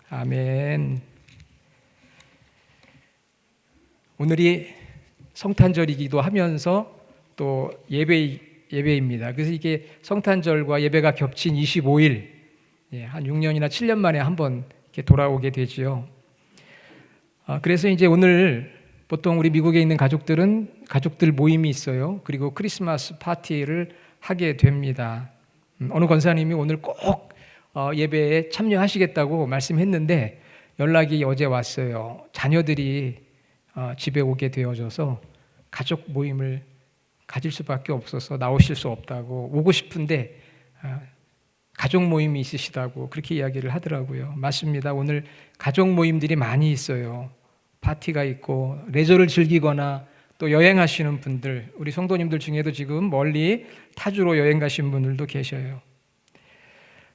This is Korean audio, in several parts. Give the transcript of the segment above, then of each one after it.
아멘. 오늘이 성탄절이기도 하면서 또 예배입니다. 그래서 이게 성탄절과 예배가 겹친 25일, 한 6년이나 7년 만에 한번 이렇게 돌아오게 되지요. 그래서 이제 오늘 보통 우리 미국에 있는 가족들은 가족들 모임이 있어요. 그리고 크리스마스 파티를 하게 됩니다. 어느 권사님이 오늘 꼭 예배에 참여하시겠다고 말씀했는데 연락이 어제 왔어요. 자녀들이 집에 오게 되어져서 가족 모임을 가질 수밖에 없어서 나오실 수 없다고, 오고 싶은데 가족 모임이 있으시다고 그렇게 이야기를 하더라고요. 맞습니다. 오늘 가족 모임들이 많이 있어요. 파티가 있고 레저를 즐기거나 또 여행하시는 분들, 우리 성도님들 중에도 지금 멀리 타주로 여행 가신 분들도 계셔요.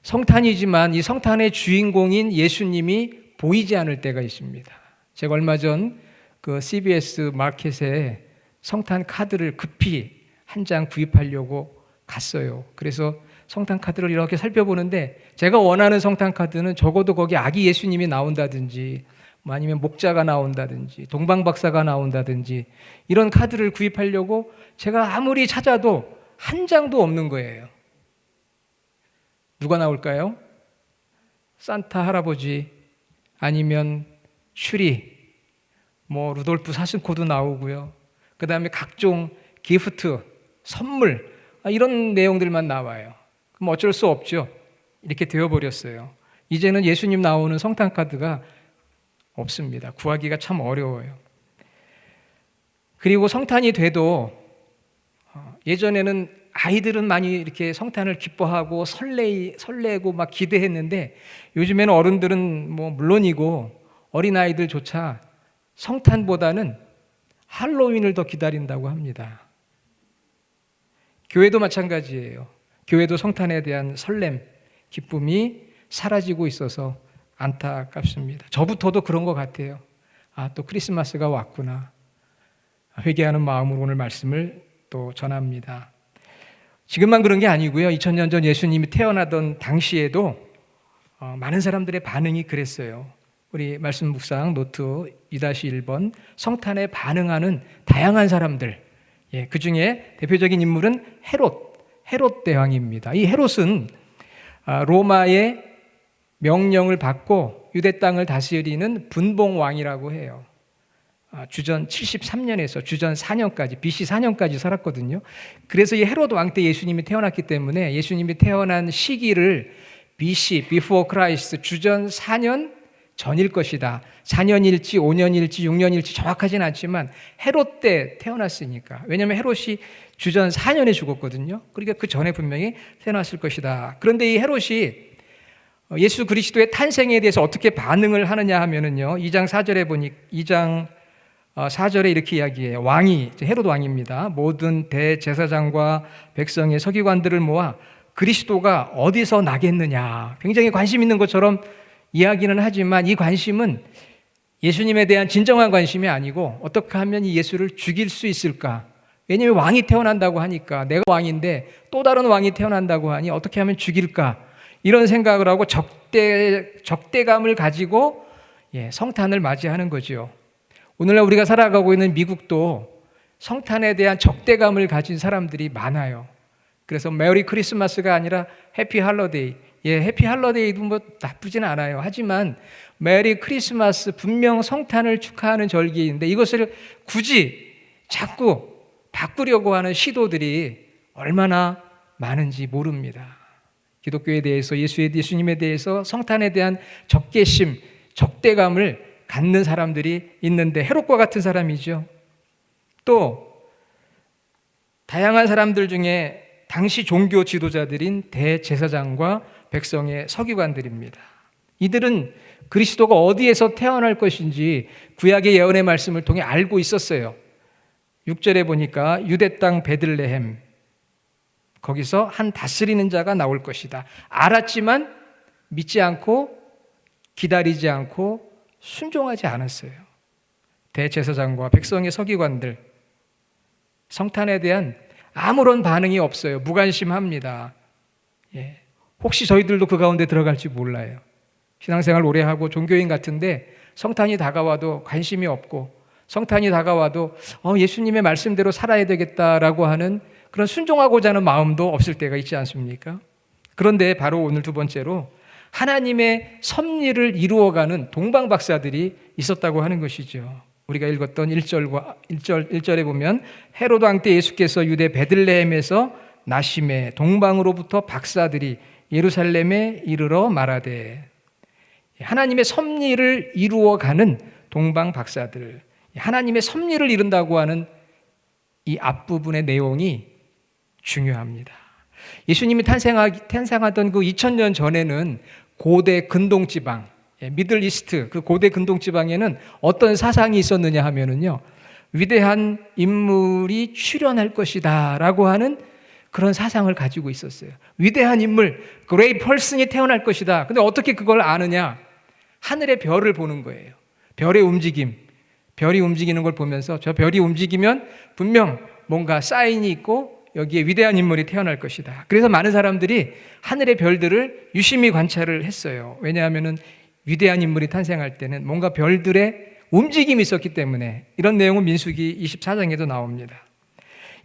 성탄이지만 이 성탄의 주인공인 예수님이 보이지 않을 때가 있습니다. 제가 얼마 전 그 CBS 마켓에 성탄 카드를 급히 한 장 구입하려고 갔어요. 그래서 성탄 카드를 이렇게 살펴보는데 제가 원하는 성탄 카드는 적어도 거기 아기 예수님이 나온다든지 아니면 목자가 나온다든지 동방박사가 나온다든지 이런 카드를 구입하려고 제가 아무리 찾아도 한 장도 없는 거예요. 누가 나올까요? 산타 할아버지, 아니면 슈리, 루돌프 사슴코도 나오고요. 그 다음에 각종 기프트, 선물, 이런 내용들만 나와요. 그럼 어쩔 수 없죠. 이렇게 되어버렸어요. 이제는 예수님 나오는 성탄 카드가 없습니다. 구하기가 참 어려워요. 그리고 성탄이 돼도 예전에는 아이들은 많이 이렇게 성탄을 기뻐하고 설레고 막 기대했는데 요즘에는 어른들은 물론이고 어린아이들조차 성탄보다는 할로윈을 더 기다린다고 합니다. 교회도 마찬가지예요. 교회도 성탄에 대한 설렘, 기쁨이 사라지고 있어서 안타깝습니다. 저부터도 그런 것 같아요. 또 크리스마스가 왔구나. 회개하는 마음으로 오늘 말씀을 또 전합니다. 지금만 그런 게 아니고요. 2000년 전 예수님이 태어나던 당시에도 많은 사람들의 반응이 그랬어요. 우리 말씀 묵상 노트 2-1번 성탄에 반응하는 다양한 사람들, 그 중에 대표적인 인물은 헤롯 대왕입니다. 이 헤롯은 로마의 명령을 받고 유대 땅을 다스리는 분봉왕이라고 해요. 주전 73년에서 주전 4년까지, BC 4년까지 살았거든요. 그래서 이 헤롯 왕 때 예수님이 태어났기 때문에 예수님이 태어난 시기를 BC, Before Christ, 주전 4년 전일 것이다. 4년일지 5년일지 6년일지 정확하진 않지만 헤롯 때 태어났으니까. 왜냐하면 헤롯이 주전 4년에 죽었거든요. 그러니까 그 전에 분명히 태어났을 것이다. 그런데 이 헤롯이 예수 그리스도의 탄생에 대해서 어떻게 반응을 하느냐 하면은요, 2장 4절에 이렇게 이야기해요. 왕이, 헤롯 왕입니다. 모든 대제사장과 백성의 서기관들을 모아 그리스도가 어디서 나겠느냐, 굉장히 관심 있는 것처럼 이야기는 하지만 이 관심은 예수님에 대한 진정한 관심이 아니고 어떻게 하면 이 예수를 죽일 수 있을까? 왜냐하면 왕이 태어난다고 하니까, 내가 왕인데 또 다른 왕이 태어난다고 하니 어떻게 하면 죽일까? 이런 생각을 하고 적대감을 가지고 성탄을 맞이하는 거죠. 오늘날 우리가 살아가고 있는 미국도 성탄에 대한 적대감을 가진 사람들이 많아요. 그래서 메리 크리스마스가 아니라 해피 할러데이. 해피 할러데이도 나쁘진 않아요. 하지만 메리 크리스마스, 분명 성탄을 축하하는 절기인데 이것을 굳이 자꾸 바꾸려고 하는 시도들이 얼마나 많은지 모릅니다. 기독교에 대해서, 예수님에 대해서, 성탄에 대한 적개심, 적대감을 갖는 사람들이 있는데 헤롯과 같은 사람이죠. 또 다양한 사람들 중에 당시 종교 지도자들인 대제사장과 백성의 서기관들입니다. 이들은 그리스도가 어디에서 태어날 것인지 구약의 예언의 말씀을 통해 알고 있었어요. 6절에 보니까 유대 땅 베들레헴, 거기서 한 다스리는 자가 나올 것이다. 알았지만 믿지 않고 기다리지 않고 순종하지 않았어요. 대제사장과 백성의 서기관들, 성탄에 대한 아무런 반응이 없어요. 무관심합니다. 혹시 저희들도 그 가운데 들어갈지 몰라요. 신앙생활 오래 하고 종교인 같은데 성탄이 다가와도 관심이 없고 성탄이 다가와도 예수님의 말씀대로 살아야 되겠다라고 하는 그런 순종하고자 하는 마음도 없을 때가 있지 않습니까? 그런데 바로 오늘 두 번째로 하나님의 섭리를 이루어가는 동방 박사들이 있었다고 하는 것이죠. 우리가 읽었던 1절에 보면 헤로드 왕 때 예수께서 유대 베들레헴에서 나심에 동방으로부터 박사들이 예루살렘에 이르러 말하되, 하나님의 섭리를 이루어가는 동방 박사들, 하나님의 섭리를 이룬다고 하는 이 앞부분의 내용이 중요합니다. 예수님이 탄생하던 그 2000년 전에는 고대 근동지방, 미들 이스트, 그 고대 근동지방에는 어떤 사상이 있었느냐 하면은요, 위대한 인물이 출현할 것이다 라고 하는 그런 사상을 가지고 있었어요. 위대한 인물, 그레이 펄슨이 태어날 것이다. 근데 어떻게 그걸 아느냐? 하늘의 별을 보는 거예요. 별의 움직임, 별이 움직이는 걸 보면서 저 별이 움직이면 분명 뭔가 사인이 있고 여기에 위대한 인물이 태어날 것이다. 그래서 많은 사람들이 하늘의 별들을 유심히 관찰을 했어요. 왜냐하면 위대한 인물이 탄생할 때는 뭔가 별들의 움직임이 있었기 때문에. 이런 내용은 민수기 24장에도 나옵니다.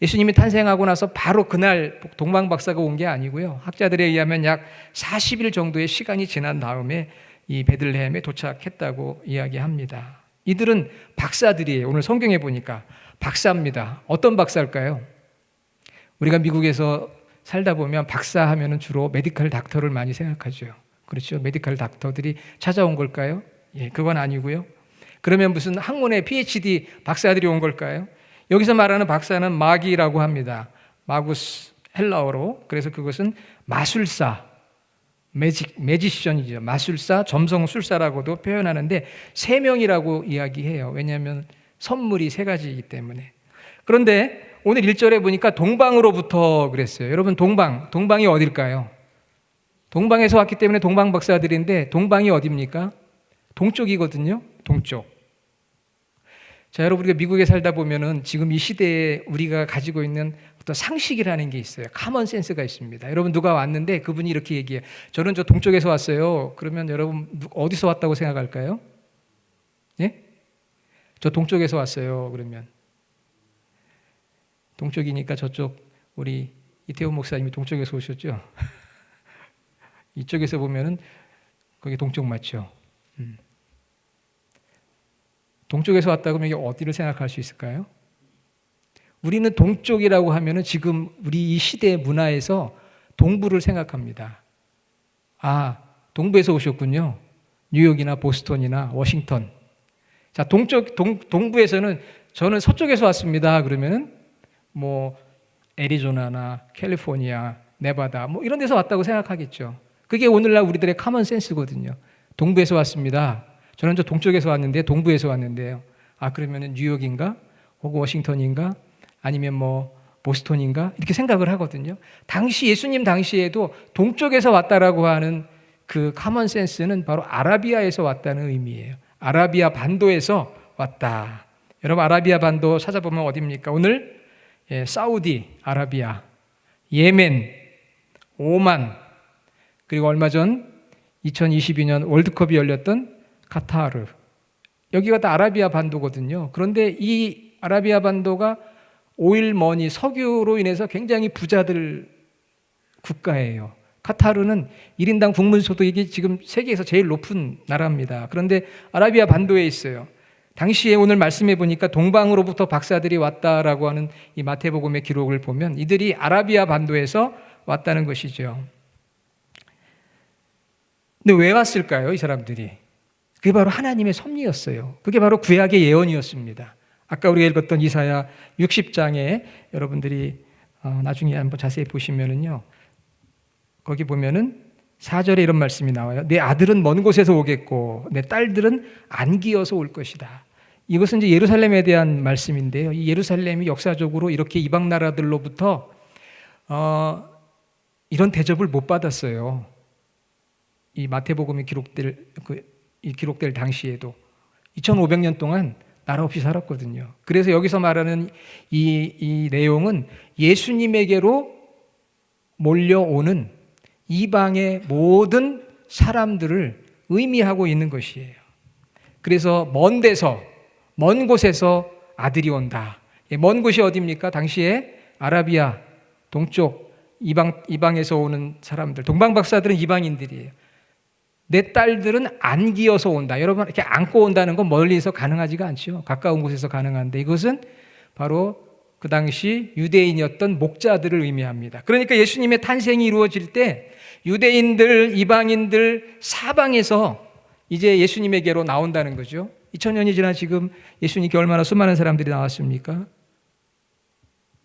예수님이 탄생하고 나서 바로 그날 동방박사가 온 게 아니고요, 학자들에 의하면 약 40일 정도의 시간이 지난 다음에 이 베들레헴에 도착했다고 이야기합니다. 이들은 박사들이에요. 오늘 성경에 보니까 박사입니다. 어떤 박사일까요? 우리가 미국에서 살다 보면 박사 하면은 주로 메디컬 닥터를 많이 생각하죠. 그렇죠? 메디컬 닥터들이 찾아온 걸까요? 예, 그건 아니고요. 그러면 무슨 학문의 PhD 박사들이 온 걸까요? 여기서 말하는 박사는 마기라고 합니다. 마구스, 헬라어로. 그래서 그것은 마술사, 매지션이죠. 마술사, 점성술사라고도 표현하는데 3명이라고 이야기해요. 왜냐하면 선물이 3가지이기 때문에. 그런데 오늘 1절에 보니까 동방으로부터 그랬어요. 여러분, 동방이 어딜까요? 동방에서 왔기 때문에 동방 박사들인데 동방이 어디입니까? 동쪽이거든요. 동쪽. 자, 여러분, 우리가 미국에 살다 보면은 지금 이 시대에 우리가 가지고 있는 어떤 상식이라는 게 있어요. 카먼 센스가 있습니다. 여러분, 누가 왔는데 그분이 이렇게 얘기해요. 저는 저 동쪽에서 왔어요. 그러면 여러분 어디서 왔다고 생각할까요? 예? 저 동쪽에서 왔어요. 그러면 동쪽이니까 저쪽 우리 이태원 목사님이 동쪽에서 오셨죠? 이쪽에서 보면은 거기 동쪽 맞죠? 동쪽에서 왔다 그러면 이게 어디를 생각할 수 있을까요? 우리는 동쪽이라고 하면은 지금 우리 이 시대의 문화에서 동부를 생각합니다. 아, 동부에서 오셨군요. 뉴욕이나 보스턴이나 워싱턴. 자, 동부에서는 저는 서쪽에서 왔습니다. 그러면은 뭐 애리조나나 캘리포니아, 네바다 뭐 이런 데서 왔다고 생각하겠죠. 그게 오늘날 우리들의 카먼 센스거든요. 동부에서 왔습니다. 저는 저 동쪽에서 왔는데 동부에서 왔는데요. 아, 그러면은 뉴욕인가? 혹은 워싱턴인가? 아니면 뭐 보스턴인가? 이렇게 생각을 하거든요. 당시 예수님 당시에도 동쪽에서 왔다라고 하는 그 카먼 센스는 바로 아라비아에서 왔다는 의미예요. 아라비아 반도에서 왔다. 여러분, 아라비아 반도 찾아보면 어디입니까? 오늘 사우디 아라비아, 예멘, 오만, 그리고 얼마 전 2022년 월드컵이 열렸던 카타르, 여기가 다 아라비아 반도거든요. 그런데 이 아라비아 반도가 오일머니, 석유로 인해서 굉장히 부자들 국가예요. 카타르는 1인당 국민소득이 지금 세계에서 제일 높은 나라입니다. 그런데 아라비아 반도에 있어요. 당시에 오늘 말씀해 보니까 동방으로부터 박사들이 왔다라고 하는 이 마태복음의 기록을 보면 이들이 아라비아 반도에서 왔다는 것이죠. 근데 왜 왔을까요, 이 사람들이? 그게 바로 하나님의 섭리였어요. 그게 바로 구약의 예언이었습니다. 아까 우리가 읽었던 이사야 60장에 여러분들이 나중에 한번 자세히 보시면은요, 거기 보면은 4절에 이런 말씀이 나와요. 내 아들은 먼 곳에서 오겠고 내 딸들은 안기어서 올 것이다. 이것은 이제 예루살렘에 대한 말씀인데요. 이 예루살렘이 역사적으로 이렇게 이방 나라들로부터 이런 대접을 못 받았어요. 이 마태복음이 기록될 당시에도 2500년 동안 나라 없이 살았거든요. 그래서 여기서 말하는 이 내용은 예수님에게로 몰려오는 이방의 모든 사람들을 의미하고 있는 것이에요. 그래서 먼 데서, 먼 곳에서 아들이 온다. 먼 곳이 어디입니까? 당시에 아라비아 동쪽 이방에서 오는 사람들, 동방박사들은 이방인들이에요. 내 딸들은 안기어서 온다. 여러분, 이렇게 안고 온다는 건 멀리서 가능하지가 않죠. 가까운 곳에서 가능한데, 이것은 바로 그 당시 유대인이었던 목자들을 의미합니다. 그러니까 예수님의 탄생이 이루어질 때 유대인들, 이방인들 사방에서 이제 예수님에게로 나온다는 거죠. 2000년이 지나 지금 예수님께 얼마나 수많은 사람들이 나왔습니까?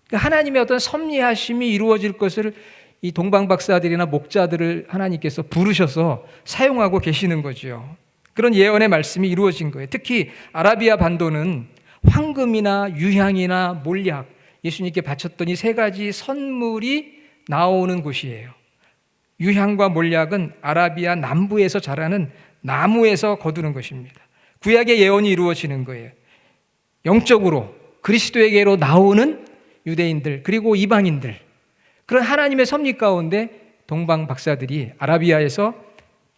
그러니까 하나님의 어떤 섭리하심이 이루어질 것을 이 동방박사들이나 목자들을 하나님께서 부르셔서 사용하고 계시는 거죠. 그런 예언의 말씀이 이루어진 거예요. 특히 아라비아 반도는 황금이나 유향이나 몰약, 예수님께 바쳤던 이 세 가지 선물이 나오는 곳이에요. 유향과 몰약은 아라비아 남부에서 자라는 나무에서 거두는 것입니다. 구약의 예언이 이루어지는 거예요. 영적으로 그리스도에게로 나오는 유대인들 그리고 이방인들, 그런 하나님의 섭리 가운데 동방 박사들이 아라비아에서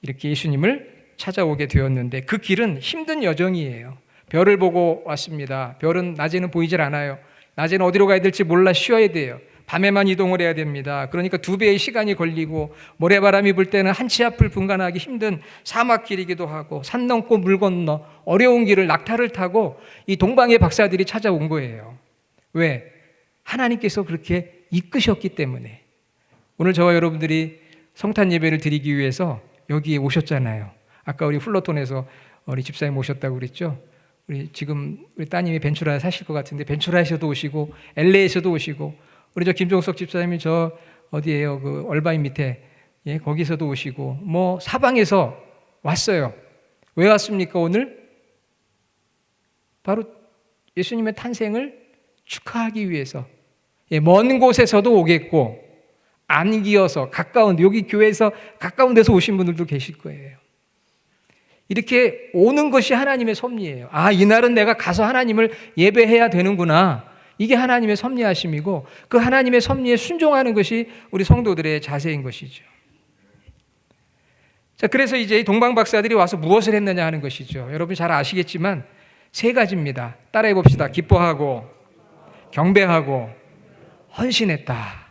이렇게 예수님을 찾아오게 되었는데, 그 길은 힘든 여정이에요. 별을 보고 왔습니다. 별은 낮에는 보이질 않아요. 낮에는 어디로 가야 될지 몰라 쉬어야 돼요. 밤에만 이동을 해야 됩니다. 그러니까 2배의 시간이 걸리고, 모래바람이 불 때는 한 치 앞을 분간하기 힘든 사막길이기도 하고, 산 넘고 물 건너 어려운 길을 낙타를 타고 이 동방의 박사들이 찾아온 거예요. 왜? 하나님께서 그렇게 이끄셨기 때문에. 오늘 저와 여러분들이 성탄 예배를 드리기 위해서 여기에 오셨잖아요. 아까 우리 플로톤에서 우리 집사님 오셨다고 그랬죠. 우리 따님이 벤츄라 사실 것 같은데 벤츄라에서도 오시고 LA에서도 오시고, 우리 저 김종석 집사님이 저 어디예요? 그 얼바인 밑에, 예, 거기서도 오시고, 뭐 사방에서 왔어요. 왜 왔습니까? 오늘 바로 예수님의 탄생을 축하하기 위해서. 예, 먼 곳에서도 오겠고, 안기어서 가까운, 여기 교회에서 가까운 데서 오신 분들도 계실 거예요. 이렇게 오는 것이 하나님의 섭리예요. 아, 이날은 내가 가서 하나님을 예배해야 되는구나. 이게 하나님의 섭리하심이고, 그 하나님의 섭리에 순종하는 것이 우리 성도들의 자세인 것이죠. 자, 그래서 이제 동방 박사들이 와서 무엇을 했느냐 하는 것이죠. 여러분 잘 아시겠지만 3가지입니다. 따라해 봅시다. 기뻐하고, 경배하고, 헌신했다.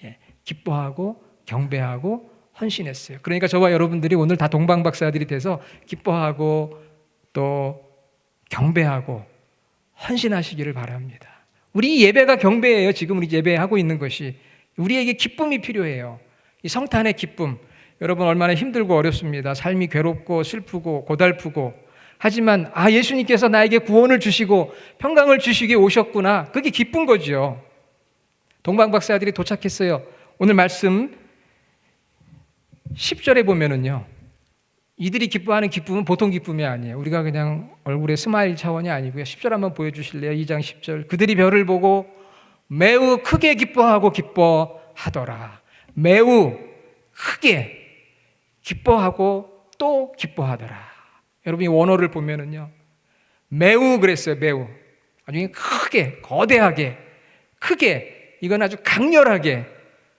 예, 기뻐하고, 경배하고, 헌신했어요. 그러니까 저와 여러분들이 오늘 다 동방 박사들이 돼서 기뻐하고 또 경배하고 헌신하시기를 바랍니다. 우리 예배가 경배예요. 지금 우리 예배하고 있는 것이. 우리에게 기쁨이 필요해요. 이 성탄의 기쁨. 여러분 얼마나 힘들고 어렵습니다. 삶이 괴롭고 슬프고 고달프고. 하지만 예수님께서 나에게 구원을 주시고 평강을 주시기에 오셨구나. 그게 기쁜 거죠. 동방 박사들이 도착했어요. 오늘 말씀 10절에 보면은요, 이들이 기뻐하는 기쁨은 보통 기쁨이 아니에요. 우리가 그냥 얼굴에 스마일 차원이 아니고요. 10절 한번 보여주실래요? 2장 10절. 그들이 별을 보고 매우 크게 기뻐하고 기뻐하더라. 매우 크게 기뻐하고 또 기뻐하더라. 여러분 이 원어를 보면은요, 매우 그랬어요. 매우. 아주 크게, 거대하게, 크게, 이건 아주 강렬하게,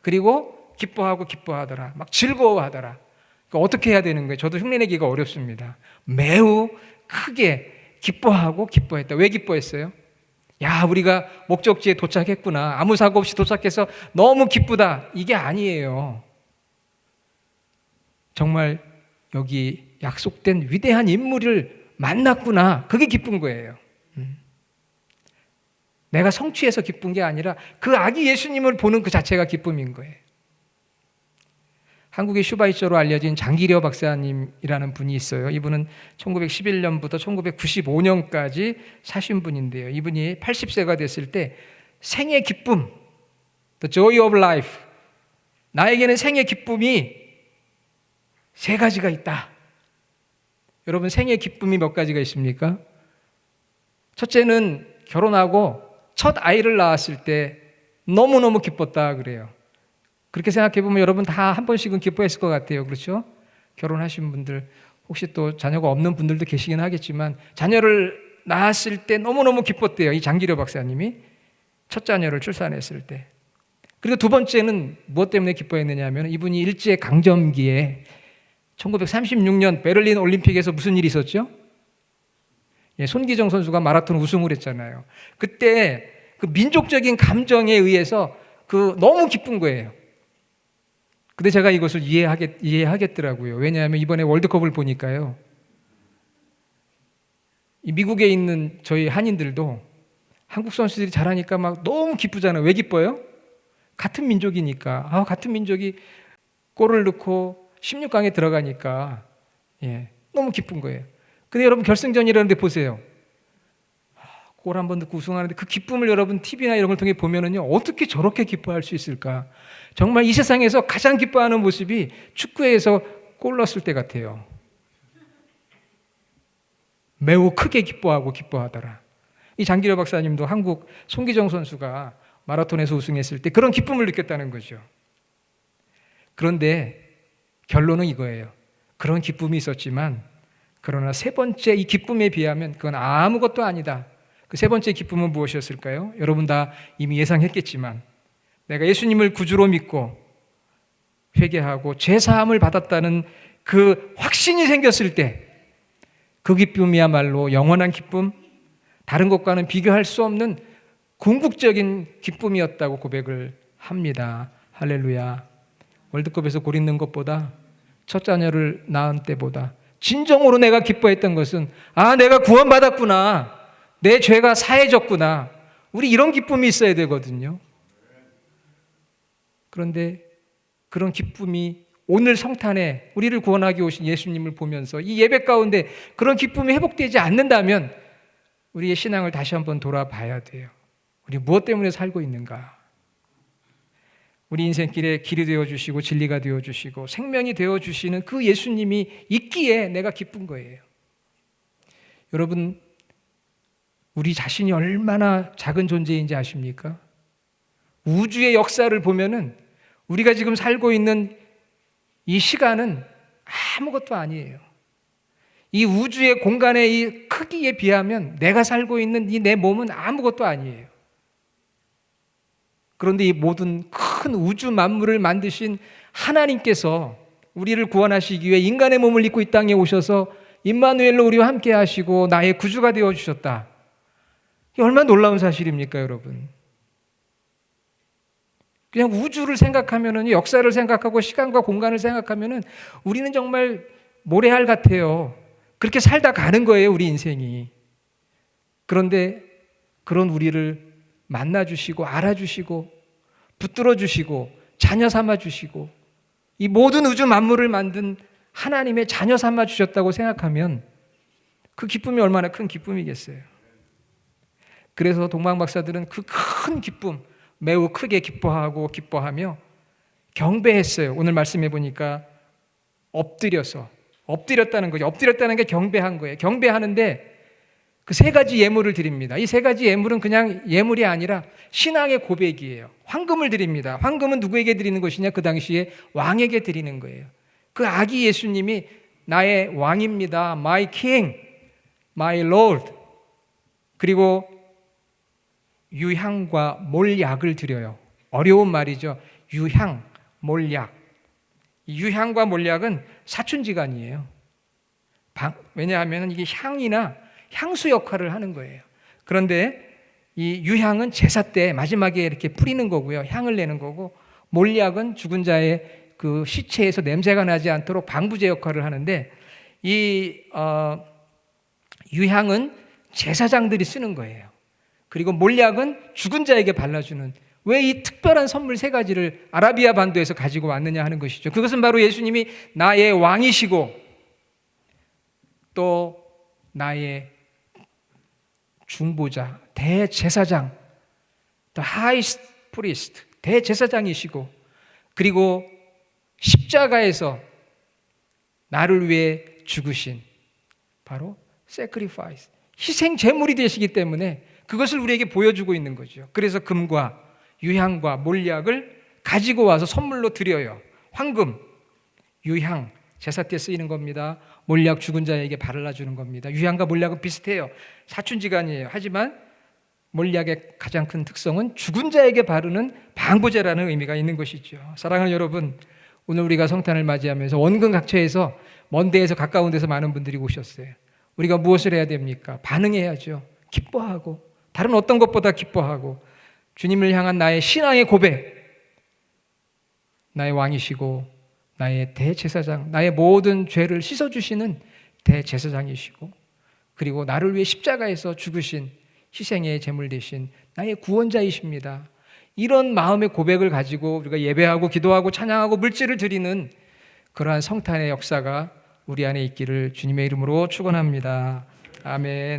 그리고 기뻐하고 기뻐하더라. 막 즐거워하더라. 그러니까 어떻게 해야 되는 거예요? 저도 흉내내기가 어렵습니다. 매우 크게 기뻐하고 기뻐했다. 왜 기뻐했어요? 야, 우리가 목적지에 도착했구나. 아무 사고 없이 도착해서 너무 기쁘다. 이게 아니에요. 정말 여기 약속된 위대한 인물을 만났구나. 그게 기쁜 거예요. 내가 성취해서 기쁜 게 아니라 그 아기 예수님을 보는 그 자체가 기쁨인 거예요. 한국의 슈바이처로 알려진 장기려 박사님이라는 분이 있어요. 이분은 1911년부터 1995년까지 사신 분인데요. 이분이 80세가 됐을 때 생의 기쁨, the joy of life, 나에게는 생의 기쁨이 3가지가 있다. 여러분 생의 기쁨이 몇 가지가 있습니까? 첫째는 결혼하고 첫 아이를 낳았을 때 너무너무 기뻤다 그래요. 그렇게 생각해보면 여러분 다 한 번씩은 기뻐했을 것 같아요. 그렇죠? 결혼하신 분들, 혹시 또 자녀가 없는 분들도 계시긴 하겠지만 자녀를 낳았을 때 너무너무 기뻤대요. 이 장기려 박사님이 첫 자녀를 출산했을 때. 그리고 2번째는 무엇 때문에 기뻐했느냐 하면 이분이 일제 강점기에 1936년 베를린 올림픽에서 무슨 일이 있었죠? 예, 손기정 선수가 마라톤 우승을 했잖아요. 그때 그 민족적인 감정에 의해서 너무 기쁜 거예요. 근데 제가 이것을 이해하겠더라고요. 왜냐하면 이번에 월드컵을 보니까요, 이 미국에 있는 저희 한인들도 한국 선수들이 잘하니까 막 너무 기쁘잖아요. 왜 기뻐요? 같은 민족이니까. 같은 민족이 골을 넣고 16강에 들어가니까 너무 기쁜 거예요. 근데 여러분 결승전이라는데 보세요. 골 한 번 넣고 우승하는데 그 기쁨을 여러분 TV나 이런 걸 통해 보면은요, 어떻게 저렇게 기뻐할 수 있을까? 정말 이 세상에서 가장 기뻐하는 모습이 축구에서 골 넣었을 때 같아요. 매우 크게 기뻐하더라. 이 장기려 박사님도 한국 손기정 선수가 마라톤에서 우승했을 때 그런 기쁨을 느꼈다는 거죠. 그런데 결론은 이거예요. 그런 기쁨이 있었지만 그러나 세 번째 이 기쁨에 비하면 그건 아무것도 아니다. 그 세 번째 기쁨은 무엇이었을까요? 여러분 다 이미 예상했겠지만 내가 예수님을 구주로 믿고 회개하고 죄사함을 받았다는 그 확신이 생겼을 때 그 기쁨이야말로 영원한 기쁨, 다른 것과는 비교할 수 없는 궁극적인 기쁨이었다고 고백을 합니다. 할렐루야. 월드컵에서 골 넣는 것보다 첫 자녀를 낳은 때보다 진정으로 내가 기뻐했던 것은 내가 구원받았구나, 내 죄가 사해졌구나, 우리 이런 기쁨이 있어야 되거든요. 그런데 그런 기쁨이 오늘 성탄에 우리를 구원하기 오신 예수님을 보면서 이 예배 가운데 그런 기쁨이 회복되지 않는다면 우리의 신앙을 다시 한번 돌아봐야 돼요. 우리 무엇 때문에 살고 있는가? 우리 인생길에 길이 되어주시고 진리가 되어주시고 생명이 되어주시는 그 예수님이 있기에 내가 기쁜 거예요. 여러분, 우리 자신이 얼마나 작은 존재인지 아십니까? 우주의 역사를 보면은 우리가 지금 살고 있는 이 시간은 아무것도 아니에요. 이 우주의 공간의 이 크기에 비하면 내가 살고 있는 이 내 몸은 아무것도 아니에요. 그런데 이 모든 큰 우주 만물을 만드신 하나님께서 우리를 구원하시기 위해 인간의 몸을 입고 이 땅에 오셔서 임마누엘로 우리와 함께 하시고 나의 구주가 되어주셨다. 이게 얼마나 놀라운 사실입니까, 여러분? 그냥 우주를 생각하면은, 역사를 생각하고 시간과 공간을 생각하면은 우리는 정말 모래알 같아요. 그렇게 살다 가는 거예요, 우리 인생이. 그런데 그런 우리를 만나주시고 알아주시고 붙들어주시고 자녀 삼아주시고 이 모든 우주 만물을 만든 하나님의 자녀 삼아주셨다고 생각하면 그 기쁨이 얼마나 큰 기쁨이겠어요. 그래서 동방박사들은 그 큰 기쁨, 매우 크게 기뻐하며 경배했어요. 오늘 말씀해 보니까 엎드렸다는 거죠. 엎드렸다는 게 경배한 거예요. 경배하는데 그 세 가지 예물을 드립니다. 이 세 가지 예물은 그냥 예물이 아니라 신앙의 고백이에요. 황금을 드립니다. 황금은 누구에게 드리는 것이냐? 그 당시에 왕에게 드리는 거예요. 그 아기 예수님이 나의 왕입니다. My King, My Lord. 그리고 유향과 몰약을 드려요. 어려운 말이죠. 유향, 몰약. 유향과 몰약은 사춘지간이에요. 왜냐하면 이게 향이나 향수 역할을 하는 거예요. 그런데 이 유향은 제사 때 마지막에 이렇게 뿌리는 거고요. 향을 내는 거고, 몰약은 죽은 자의 그 시체에서 냄새가 나지 않도록 방부제 역할을 하는데, 이 유향은 제사장들이 쓰는 거예요. 그리고 몰약은 죽은 자에게 발라주는, 왜 이 특별한 선물 세 가지를 아라비아 반도에서 가지고 왔느냐 하는 것이죠. 그것은 바로 예수님이 나의 왕이시고 또 나의 중보자, 대제사장, the highest priest, 대제사장이시고, 그리고 십자가에서 나를 위해 죽으신 바로 sacrifice, 희생 제물이 되시기 때문에 그것을 우리에게 보여주고 있는 거죠. 그래서 금과 유향과 몰약을 가지고 와서 선물로 드려요. 황금, 유향, 제사 때 쓰이는 겁니다. 몰약, 죽은 자에게 발라주는 겁니다. 유향과 몰약은 비슷해요. 사춘지간이에요. 하지만 몰약의 가장 큰 특성은 죽은 자에게 바르는 방부제라는 의미가 있는 것이죠. 사랑하는 여러분, 오늘 우리가 성탄을 맞이하면서 원근 각처에서 먼 데에서 가까운 데서 많은 분들이 오셨어요. 우리가 무엇을 해야 됩니까? 반응해야죠. 기뻐하고, 다른 어떤 것보다 기뻐하고, 주님을 향한 나의 신앙의 고백, 나의 왕이시고 나의 대제사장, 나의 모든 죄를 씻어주시는 대제사장이시고, 그리고 나를 위해 십자가에서 죽으신 희생의 제물 되신 나의 구원자이십니다. 이런 마음의 고백을 가지고 우리가 예배하고 기도하고 찬양하고 물질을 드리는 그러한 성탄의 역사가 우리 안에 있기를 주님의 이름으로 축원합니다. 아멘.